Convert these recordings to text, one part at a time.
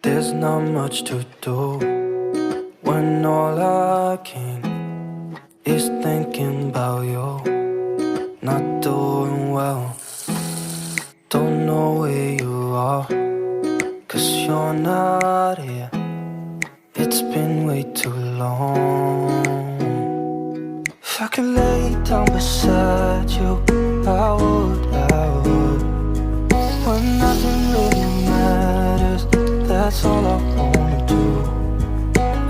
There's not much to do when all I can is thinking about you. Not doing well, don't know where you are, 'cause you're not here. It's been way too long. If I could lay down beside you, I would. When nothing really matters, that's all I wanna do.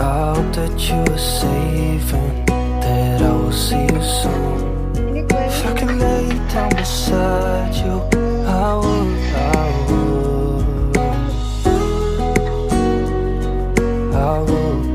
I hope that you are safe and that I will see you soon. If I could lay down beside you, I would. I would. I would.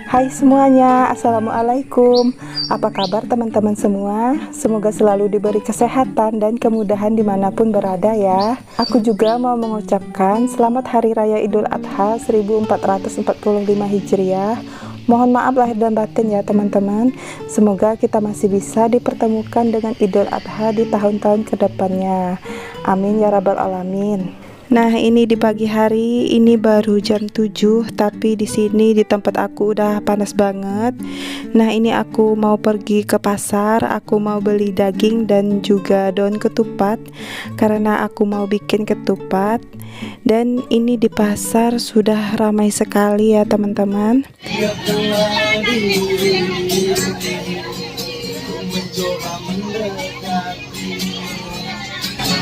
Hai semuanya, Assalamualaikum. Apa kabar teman-teman semua? Semoga selalu diberi kesehatan dan kemudahan dimanapun berada ya. Aku juga mau mengucapkan selamat Hari Raya Idul Adha 1445 Hijriah. Mohon maaf lahir dan batin ya teman-teman. Semoga kita masih bisa dipertemukan dengan Idul Adha di tahun-tahun kedepannya. Amin ya rabbal alamin. Nah, ini di pagi hari, ini baru jam 7, tapi di sini di tempat aku udah panas banget. Nah, ini aku mau pergi ke pasar, aku mau beli daging dan juga daun ketupat karena aku mau bikin ketupat. Dan ini di pasar sudah ramai sekali ya teman-teman.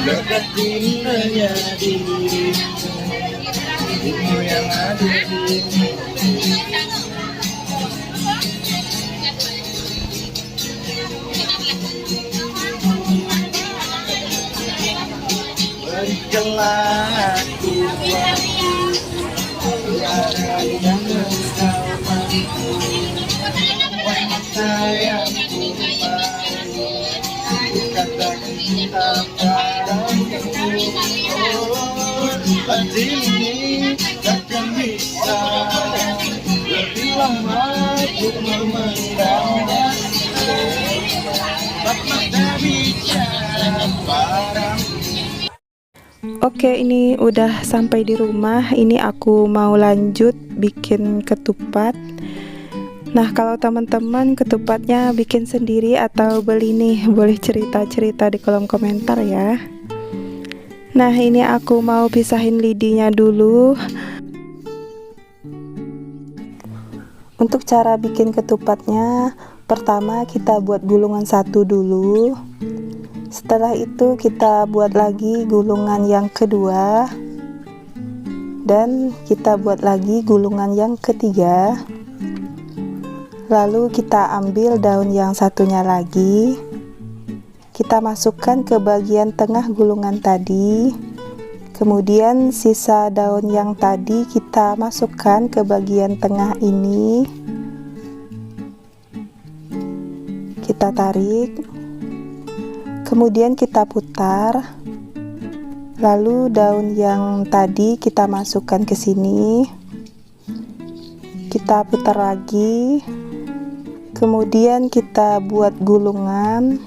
Deketin hanya dirimu yang ada di berikanlah aku tiada yang bersama wanita yang ku mau katakan cinta padamu. Hati ini takkan bisa lebih lama untuk memendamnya. Mata bicara padamu. Oke, ini udah sampai di rumah. Ini aku mau lanjut bikin ketupat. Nah, kalau teman-teman ketupatnya bikin sendiri atau beli nih, boleh cerita-cerita di kolom komentar ya. Nah, ini aku mau pisahin lidinya dulu. Untuk cara bikin ketupatnya, pertama kita buat gulungan satu dulu. Setelah itu kita buat lagi gulungan yang kedua. Dan kita buat lagi gulungan yang ketiga. Lalu kita ambil daun yang satunya lagi, kita masukkan ke bagian tengah gulungan tadi. Kemudian sisa daun yang tadi kita masukkan ke bagian tengah ini. Kita tarik, kemudian kita putar. Lalu daun yang tadi kita masukkan ke sini. Kita putar lagi. Kemudian kita buat gulungan,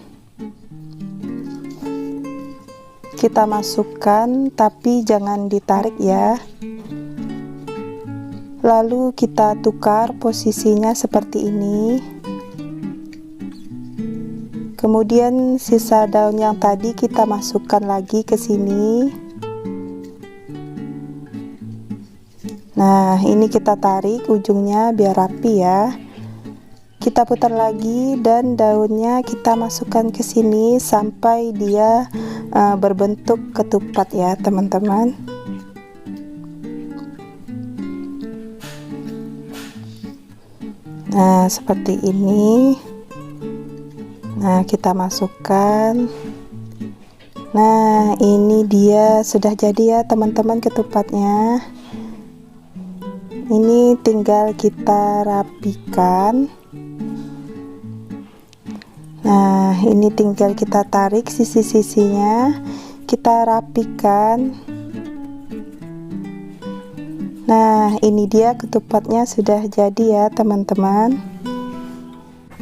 kita masukkan tapi jangan ditarik ya. Lalu kita tukar posisinya seperti ini. Kemudian sisa daun yang tadi kita masukkan lagi ke sini. Nah, ini kita tarik ujungnya biar rapi ya. Kita putar lagi dan daunnya kita masukkan ke sini sampai dia berbentuk ketupat ya teman-teman. Nah, seperti ini. Nah, kita masukkan. Nah, ini dia sudah jadi ya teman-teman ketupatnya. Ini tinggal kita rapikan. Nah, ini tinggal kita tarik sisi-sisinya, kita rapikan. Nah, ini dia ketupatnya sudah jadi ya teman-teman.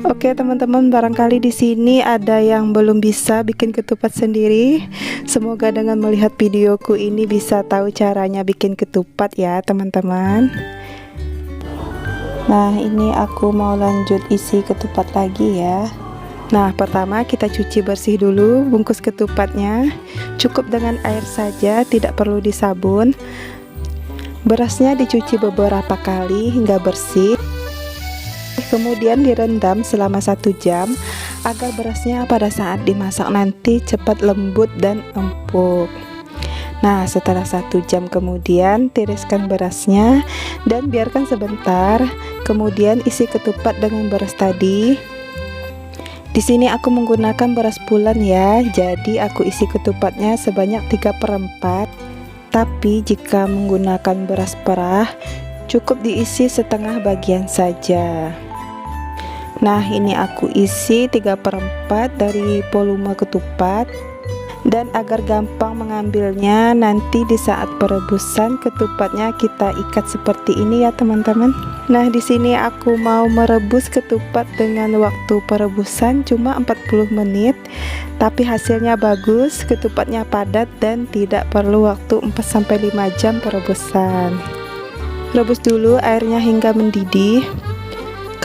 Oke teman-teman, barangkali di sini ada yang belum bisa bikin ketupat sendiri. Semoga dengan melihat videoku ini bisa tahu caranya bikin ketupat ya teman-teman. Nah, ini aku mau lanjut isi ketupat lagi ya. Nah, pertama kita cuci bersih dulu bungkus ketupatnya. Cukup dengan air saja, tidak perlu disabun. Berasnya dicuci beberapa kali hingga bersih. Kemudian direndam selama 1 jam agar berasnya pada saat dimasak nanti cepat lembut dan empuk. Nah, setelah 1 jam kemudian tiriskan berasnya dan biarkan sebentar. Kemudian isi ketupat dengan beras tadi. Di sini aku menggunakan beras pulen ya, jadi aku isi ketupatnya sebanyak 3/4. Tapi jika menggunakan beras perah, cukup diisi setengah bagian saja. Nah, ini aku isi 3/4 dari volume ketupat. Dan agar gampang mengambilnya, nanti di saat perebusan ketupatnya kita ikat seperti ini ya teman-teman. Nah, di sini aku mau merebus ketupat dengan waktu perebusan cuma 40 menit. Tapi hasilnya bagus, ketupatnya padat dan tidak perlu waktu 4-5 jam perebusan. Rebus dulu airnya hingga mendidih.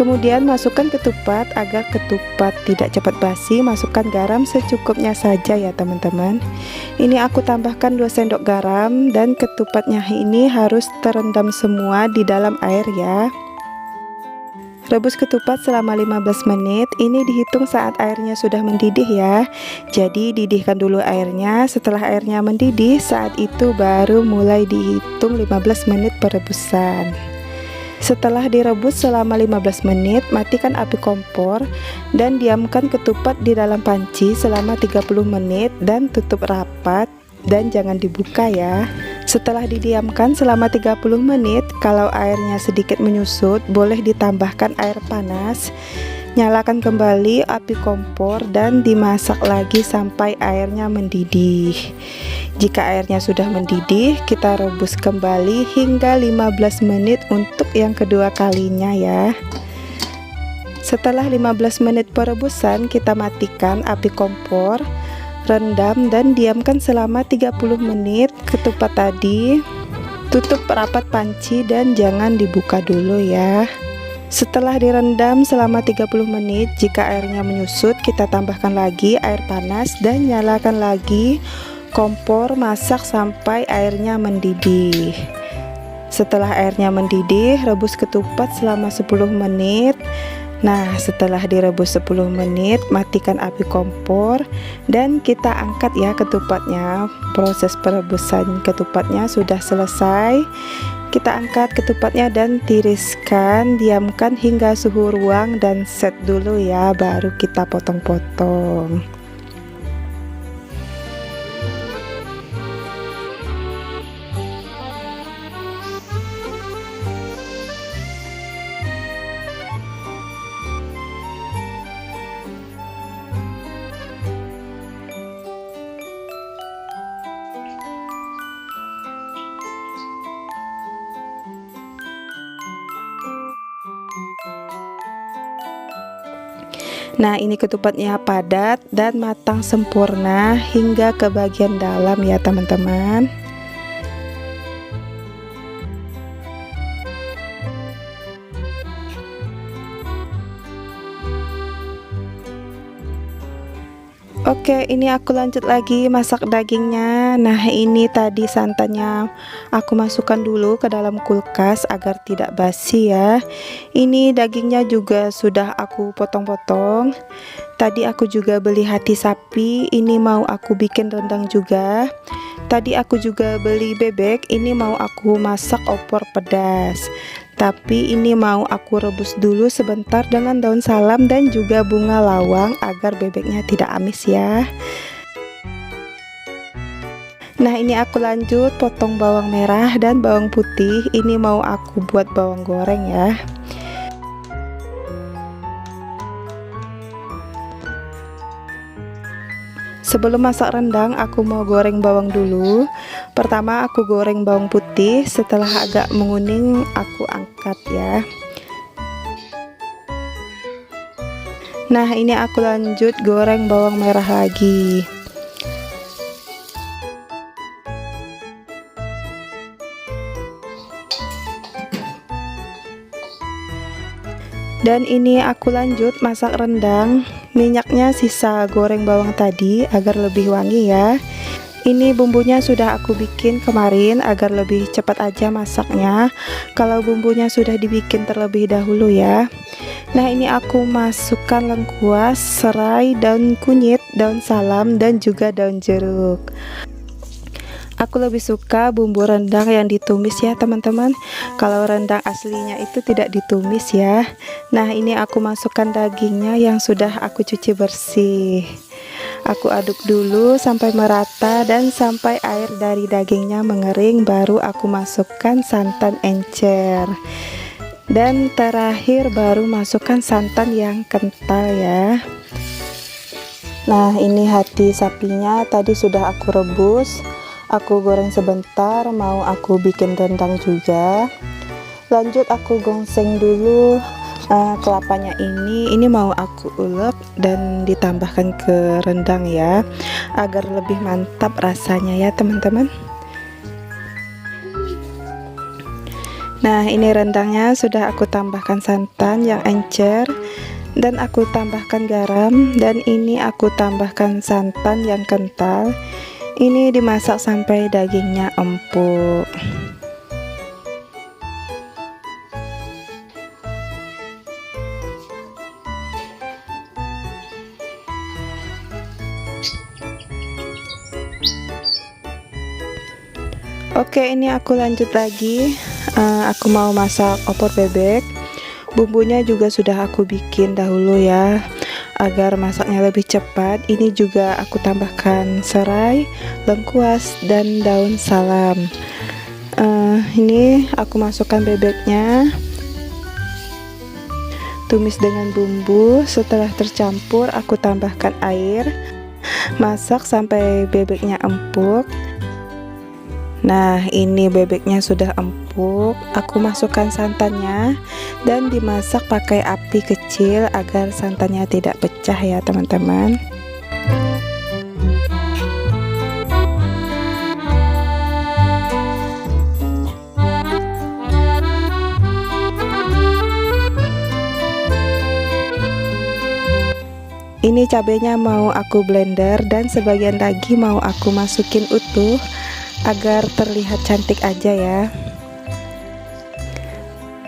Kemudian masukkan ketupat. Agar ketupat tidak cepat basi, masukkan garam secukupnya saja ya teman-teman. Ini aku tambahkan 2 sendok garam dan ketupatnya ini harus terendam semua di dalam air ya. Rebus ketupat selama 15 menit. Ini dihitung saat airnya sudah mendidih ya. Jadi didihkan dulu airnya. Setelah airnya mendidih, saat itu baru mulai dihitung 15 menit perebusan. Setelah direbus selama 15 menit, matikan api kompor dan diamkan ketupat di dalam panci selama 30 menit dan tutup rapat dan jangan dibuka ya. Setelah didiamkan selama 30 menit, kalau airnya sedikit menyusut, boleh ditambahkan air panas. Nyalakan kembali api kompor dan dimasak lagi sampai airnya mendidih. Jika airnya sudah mendidih, kita rebus kembali hingga 15 menit untuk yang kedua kalinya ya. Setelah 15 menit perebusan, kita matikan api kompor, rendam dan diamkan selama 30 menit ketupat tadi. Tutup rapat panci dan jangan dibuka dulu ya. Setelah direndam selama 30 menit, jika airnya menyusut, kita tambahkan lagi air panas dan nyalakan lagi kompor, masak sampai airnya mendidih. Setelah airnya mendidih, rebus ketupat selama 10 menit. Nah, setelah direbus 10 menit, matikan api kompor dan kita angkat ya ketupatnya. Proses perebusan ketupatnya sudah selesai. Kita angkat ketupatnya dan tiriskan, diamkan hingga suhu ruang dan set dulu ya, baru kita potong-potong. Nah, ini ketupatnya padat dan matang sempurna hingga ke bagian dalam ya teman-teman. Oke, ini aku lanjut lagi masak dagingnya. Nah, ini tadi santannya aku masukkan dulu ke dalam kulkas agar tidak basi ya. Ini dagingnya juga sudah aku potong-potong. Tadi aku juga beli hati sapi, ini mau aku bikin rendang juga. Tadi aku juga beli bebek, ini mau aku masak opor pedas. Tapi ini mau aku rebus dulu sebentar dengan daun salam dan juga bunga lawang agar bebeknya tidak amis ya. Nah, ini aku lanjut potong bawang merah dan bawang putih. Ini mau aku buat bawang goreng ya. Sebelum masak rendang, aku mau goreng bawang dulu. Pertama aku goreng bawang putih, setelah agak menguning aku angkat ya. Nah, ini aku lanjut goreng bawang merah lagi. Dan ini aku lanjut masak rendang. Minyaknya sisa goreng bawang tadi agar lebih wangi ya. Ini bumbunya sudah aku bikin kemarin agar lebih cepat aja masaknya. Kalau bumbunya sudah dibikin terlebih dahulu ya. Nah, ini aku masukkan lengkuas, serai, daun kunyit, daun salam, dan juga daun jeruk. Aku lebih suka bumbu rendang yang ditumis ya teman-teman. Kalau rendang aslinya itu tidak ditumis ya. Nah, ini aku masukkan dagingnya yang sudah aku cuci bersih. Aku aduk dulu sampai merata dan sampai air dari dagingnya mengering, baru aku masukkan santan encer. Dan terakhir baru masukkan santan yang kental ya. Nah, ini hati sapinya tadi sudah aku rebus. Aku goreng sebentar, mau aku bikin rendang juga. Lanjut aku gongseng dulu kelapanya ini mau aku ulek dan ditambahkan ke rendang ya, agar lebih mantap rasanya ya teman-teman. Nah, ini rendangnya sudah aku tambahkan santan yang encer dan aku tambahkan garam, dan ini aku tambahkan santan yang kental. Ini dimasak sampai dagingnya empuk. Oke, ini aku lanjut lagi. Aku mau masak opor bebek. Bumbunya juga sudah aku bikin dahulu ya, agar masaknya lebih cepat. Ini juga aku tambahkan serai, lengkuas, dan daun salam. Ini aku masukkan bebeknya, tumis dengan bumbu. Setelah tercampur, aku tambahkan air, masak sampai bebeknya empuk. Nah, ini bebeknya sudah empuk. Aku masukkan santannya dan dimasak pakai api kecil agar santannya tidak pecah ya teman-teman. Ini cabenya mau aku blender dan sebagian lagi mau aku masukin utuh agar terlihat cantik aja ya.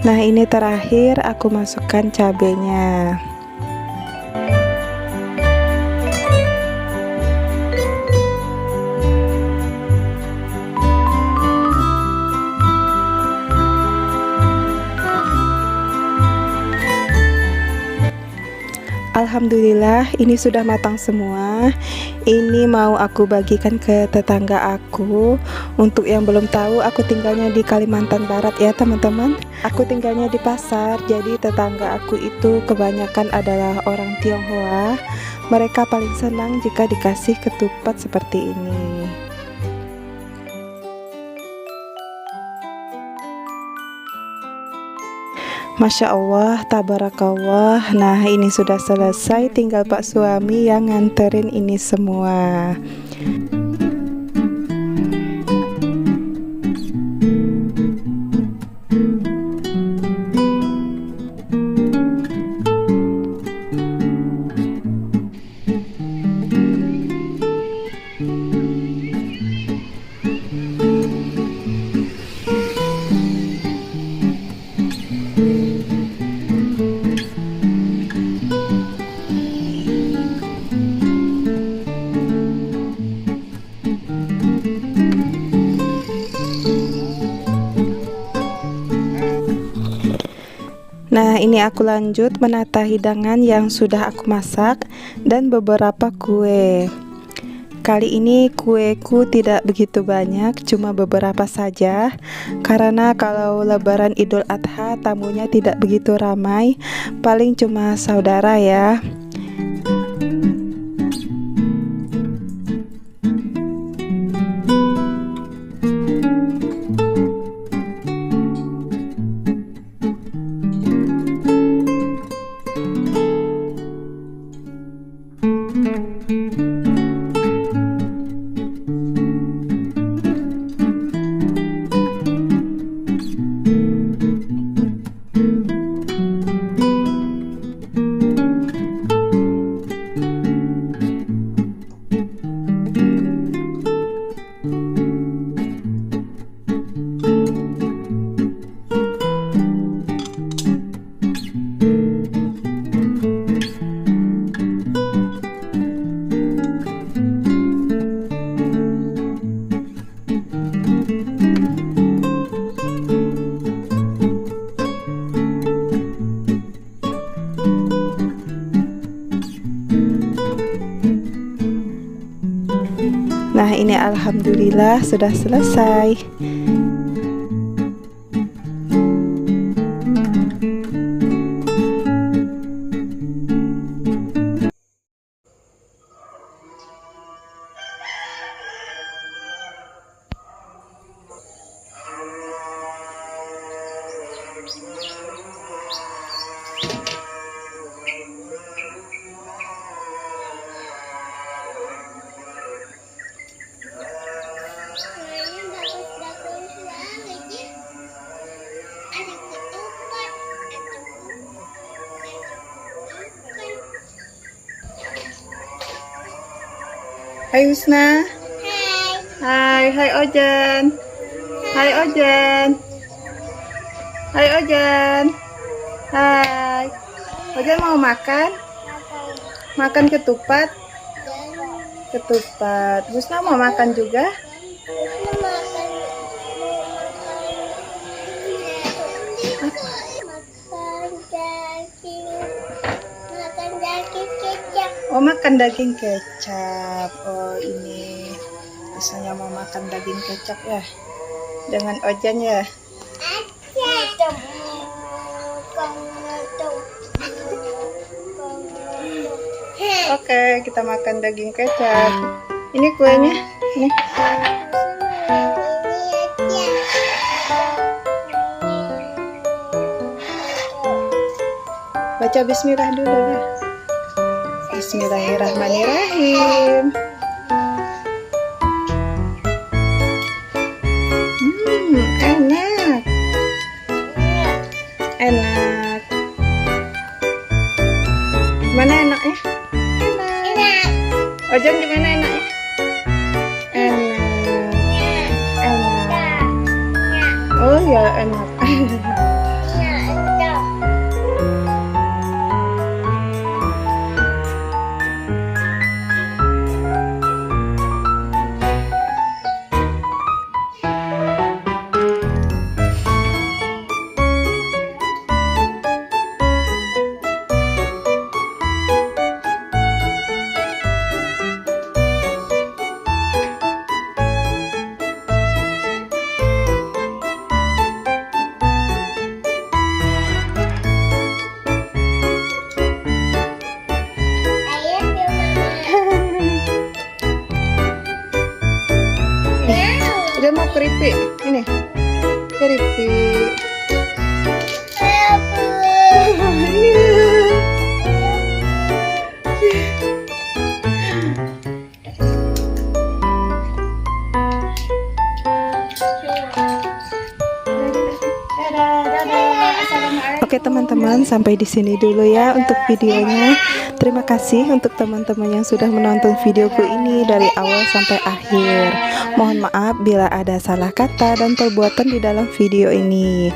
Nah, ini terakhir aku masukkan cabenya. Alhamdulillah, ini sudah matang semua. Ini mau aku bagikan ke tetangga aku. Untuk yang belum tahu, aku tinggalnya di Kalimantan Barat ya teman-teman. Aku tinggalnya di pasar, jadi tetangga aku itu kebanyakan adalah orang Tionghoa. Mereka paling senang jika dikasih ketupat seperti ini. Masya Allah, tabarakallah. Nah, ini sudah selesai, tinggal Pak suami yang nganterin ini semua. Nah, ini aku lanjut menata hidangan yang sudah aku masak dan beberapa kue. Kali ini kueku tidak begitu banyak, cuma beberapa saja. Karena kalau Lebaran Idul Adha tamunya tidak begitu ramai, paling cuma saudara ya. Nah, ini alhamdulillah sudah selesai. Hai Husna. Hai Ojan. Hai Ojan. Hai Ojan. Hai. Ojan mau makan? Makan ketupat? Ketupat. Husna mau makan juga? Oh, makan daging kecap. Oh, ini misalnya mau makan daging kecap ya dengan Ojan ya. Oke, kita makan daging kecap. Ini kuenya. Ini. Baca bismillah dulu ya. Bismillahirrahmanirrahim. Enak. Enak. Gimana enaknya? Enak. Ojan gimana enaknya? Enak. Enak. Oh ya, enak. Dia mau keripik, ini keripik. Oke teman-teman, sampai di sini dulu ya untuk videonya. Terima kasih untuk teman-teman yang sudah menonton videoku ini dari awal sampai akhir. Mohon maaf bila ada salah kata dan perbuatan di dalam video ini.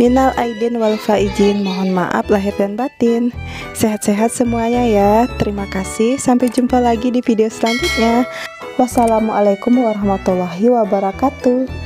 Minal aidin wal faizin, mohon maaf lahir dan batin. Sehat-sehat semuanya ya. Terima kasih, sampai jumpa lagi di video selanjutnya. Wassalamualaikum warahmatullahi wabarakatuh.